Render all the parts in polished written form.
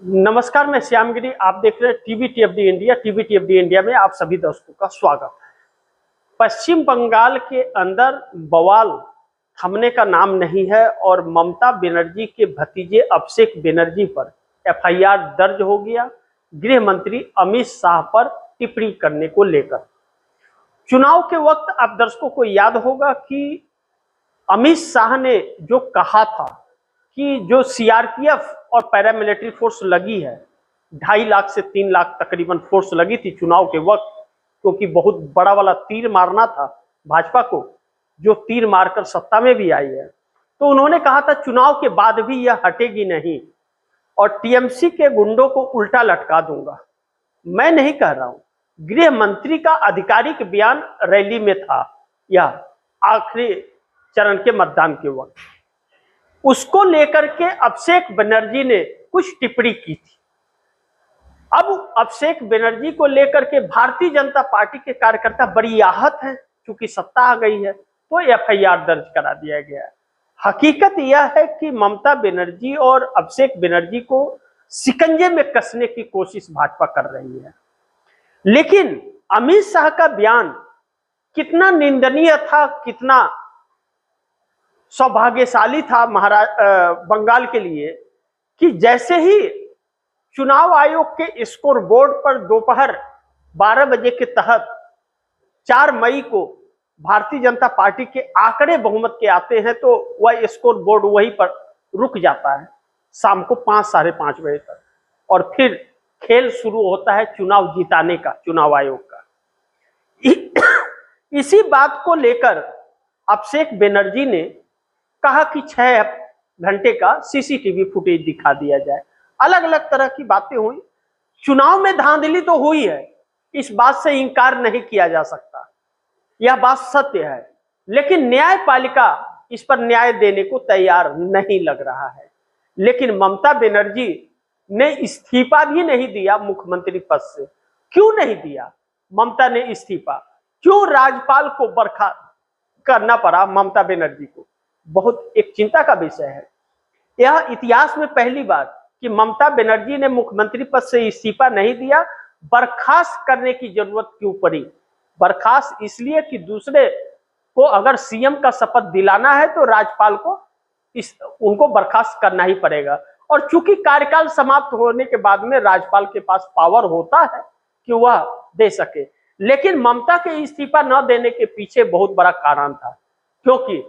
नमस्कार, मैं श्यामगिरी। आप देख रहे हैं टीवी टीएफडी इंडिया। टीवी टीएफडी इंडिया में आप सभी दर्शकों का स्वागत है। पश्चिम बंगाल के अंदर बवाल थमने का नाम नहीं है और ममता बनर्जी के भतीजे अभिषेक बनर्जी पर एफआईआर दर्ज हो गया, गृह मंत्री अमित शाह पर टिप्पणी करने को लेकर। चुनाव के वक्त आप दर्शकों को याद होगा कि अमित शाह ने जो कहा था कि जो सीआरपीएफ और पैरामिलिट्री फोर्स लगी है, 2.5 लाख से 3 लाख तकरीबन फोर्स लगी थी चुनाव के वक्त, क्योंकि बहुत बड़ा वाला तीर मारना था भाजपा को, जो तीर मारकर सत्ता में भी आई है। तो उन्होंने कहा था चुनाव के बाद भी यह हटेगी नहीं और टीएमसी के गुंडों को उल्टा लटका दूंगा। मैं नहीं कह रहा हूं, गृह मंत्री का आधिकारिक बयान रैली में था, यह आखिरी चरण के मतदान के वक्त। उसको लेकर के अभिषेक बनर्जी ने कुछ टिप्पणी की थी। अब अभिषेक बनर्जी को लेकर के भारतीय जनता पार्टी के कार्यकर्ता बड़ी आहत हैं, क्योंकि सत्ता आ गई है तो एफआईआर दर्ज करा दिया गया है। हकीकत यह है कि ममता बनर्जी और अभिषेक बनर्जी को शिकंजे में कसने की कोशिश भाजपा कर रही है। लेकिन अमित शाह का बयान कितना निंदनीय था, कितना सौभाग्यशाली था बंगाल के लिए, कि जैसे ही चुनाव आयोग के स्कोर बोर्ड पर दोपहर 12 बजे के तहत 4 मई को भारतीय जनता पार्टी के आंकड़े बहुमत के आते हैं, तो वह स्कोर बोर्ड वहीं पर रुक जाता है शाम को 5 साढ़े 5 बजे तक, और फिर खेल शुरू होता है चुनाव जिताने का, चुनाव आयोग का। इसी बात को लेकर अभिषेक बनर्जी ने कहा कि 6 घंटे का सीसीटीवी फुटेज दिखा दिया जाए। अलग अलग तरह की बातें हुई। चुनाव में धांधली तो हुई है, इस बात से इंकार नहीं किया जा सकता, यह बात सत्य है। लेकिन न्यायपालिका इस पर न्याय देने को तैयार नहीं लग रहा है। लेकिन ममता बनर्जी ने इस्तीफा भी नहीं दिया मुख्यमंत्री पद से। क्यों नहीं दिया ममता ने इस्तीफा? क्यों राज्यपाल को बर्खास्त करना पड़ा ममता बनर्जी को? बहुत एक चिंता का विषय है। यह इतिहास में पहली बार कि ममता बनर्जी ने मुख्यमंत्री पद से इस्तीफा नहीं दिया। बर्खास्त करने की जरूरत क्यों पड़ी? बर्खास्त इसलिए कि दूसरे को अगर सीएम का शपथ दिलाना है तो राज्यपाल को उनको बर्खास्त करना ही पड़ेगा। और चूंकि कार्यकाल समाप्त होने के बाद में राज्यपाल के पास पावर होता है कि वह दे सके। लेकिन ममता के इस्तीफा न देने के पीछे बहुत बड़ा कारण था, क्योंकि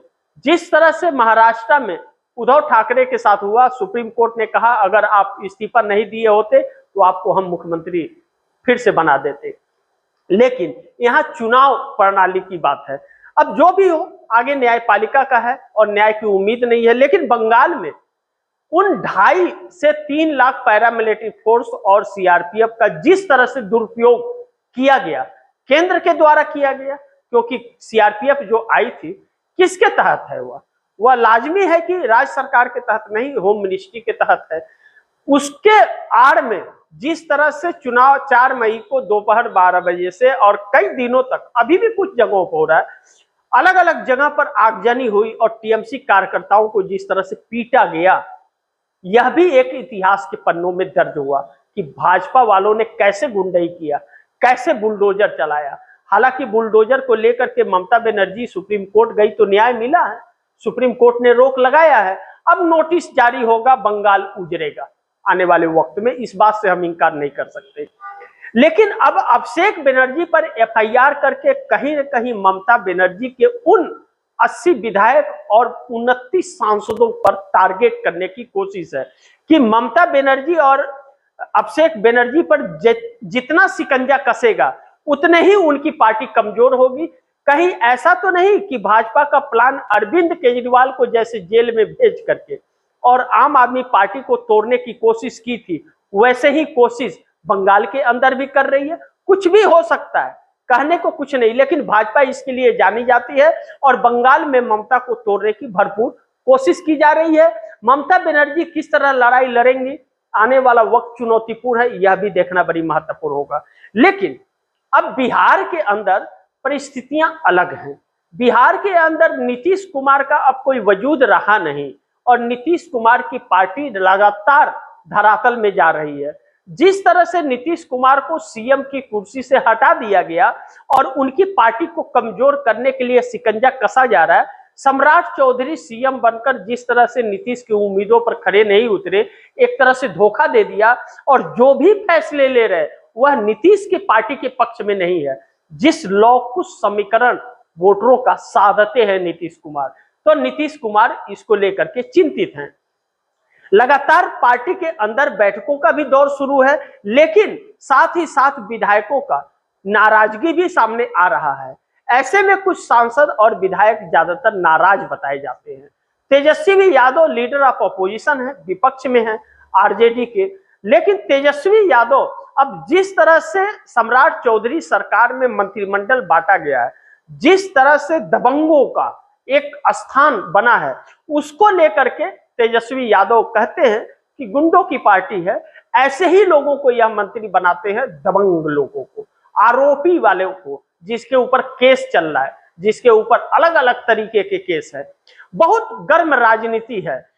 जिस तरह से महाराष्ट्र में उद्धव ठाकरे के साथ हुआ, सुप्रीम कोर्ट ने कहा अगर आप इस्तीफा नहीं दिए होते तो आपको हम मुख्यमंत्री फिर से बना देते। लेकिन यहाँ चुनाव प्रणाली की बात है। अब जो भी हो, आगे न्यायपालिका का है और न्याय की उम्मीद नहीं है। लेकिन बंगाल में उन 2.5 से 3 लाख पैरामिलिट्री फोर्स और सीआरपीएफ का जिस तरह से दुरुपयोग किया गया, केंद्र के द्वारा किया गया, क्योंकि सीआरपीएफ जो आई थी किसके तहत है? वह लाजमी है कि राज्य सरकार के तहत नहीं, होम मिनिस्ट्री के तहत है। उसके आड़ में जिस तरह से चुनाव 4 मई को दोपहर 12 बजे से और कई दिनों तक, अभी भी कुछ जगहों पर हो रहा है, अलग अलग जगह पर आगजनी हुई और टीएमसी कार्यकर्ताओं को जिस तरह से पीटा गया, यह भी एक इतिहास के पन्नों में दर्ज हुआ कि भाजपा वालों ने कैसे गुंडाई किया, कैसे बुलडोजर चलाया। हालांकि बुलडोजर को लेकर के ममता बनर्जी सुप्रीम कोर्ट गई तो न्याय मिला है, सुप्रीम कोर्ट ने रोक लगाया है। अब नोटिस जारी होगा, बंगाल उजड़ेगा आने वाले वक्त में, इस बात से हम इंकार नहीं कर सकते। लेकिन अब अभिषेक बनर्जी पर एफआईआर करके कहीं न कहीं ममता बनर्जी के उन 80 विधायक और 29 सांसदों पर टारगेट करने की कोशिश है कि ममता बनर्जी और अभिषेक बनर्जी पर जितना शिकंजा कसेगा उतने ही उनकी पार्टी कमजोर होगी। कहीं ऐसा तो नहीं कि भाजपा का प्लान अरविंद केजरीवाल को जैसे जेल में भेज करके और आम आदमी पार्टी को तोड़ने की कोशिश की थी, वैसे ही कोशिश बंगाल के अंदर भी कर रही है? कुछ भी हो सकता है, कहने को कुछ नहीं, लेकिन भाजपा इसके लिए जानी जाती है और बंगाल में ममता को तोड़ने की भरपूर कोशिश की जा रही है। ममता बनर्जी किस तरह लड़ाई लड़ेंगी, आने वाला वक्त चुनौतीपूर्ण है, यह भी देखना बड़ी महत्वपूर्ण होगा। लेकिन अब बिहार के अंदर परिस्थितियां अलग हैं। बिहार के अंदर नीतीश कुमार का अब कोई वजूद रहा नहीं और नीतीश कुमार की पार्टी लगातार धरातल में जा रही है। जिस तरह से नीतीश कुमार को सीएम की कुर्सी से हटा दिया गया और उनकी पार्टी को कमजोर करने के लिए शिकंजा कसा जा रहा है, सम्राट चौधरी सीएम बनकर जिस तरह से नीतीश की उम्मीदों पर खड़े नहीं उतरे, एक तरह से धोखा दे दिया और जो भी फैसले ले रहे वह नीतीश की पार्टी के पक्ष में नहीं है। जिस लौकुश समीकरण वोटरों का साधते हैं नीतीश कुमार, तो नीतीश कुमार इसको लेकर के चिंतित हैं। लगातार पार्टी के अंदर बैठकों का भी दौर शुरू है, लेकिन साथ ही साथ विधायकों का नाराजगी भी सामने आ रहा है। ऐसे में कुछ सांसद और विधायक ज्यादातर नाराज बताए जाते हैं। Tejashwi Yadav leader of opposition है, विपक्ष में है आरजेडी के, लेकिन तेजस्वी यादव अब जिस तरह से सम्राट चौधरी सरकार में मंत्रिमंडल बांटा गया है, जिस तरह से दबंगों का एक स्थान बना है, उसको लेकर के तेजस्वी यादव कहते हैं कि गुंडों की पार्टी है। ऐसे ही लोगों को यह मंत्री बनाते हैं, दबंग लोगों को, आरोपी वालों को, जिसके ऊपर केस चल रहा है, जिसके ऊपर अलग अलग तरीके के केस है। बहुत गर्म राजनीति है।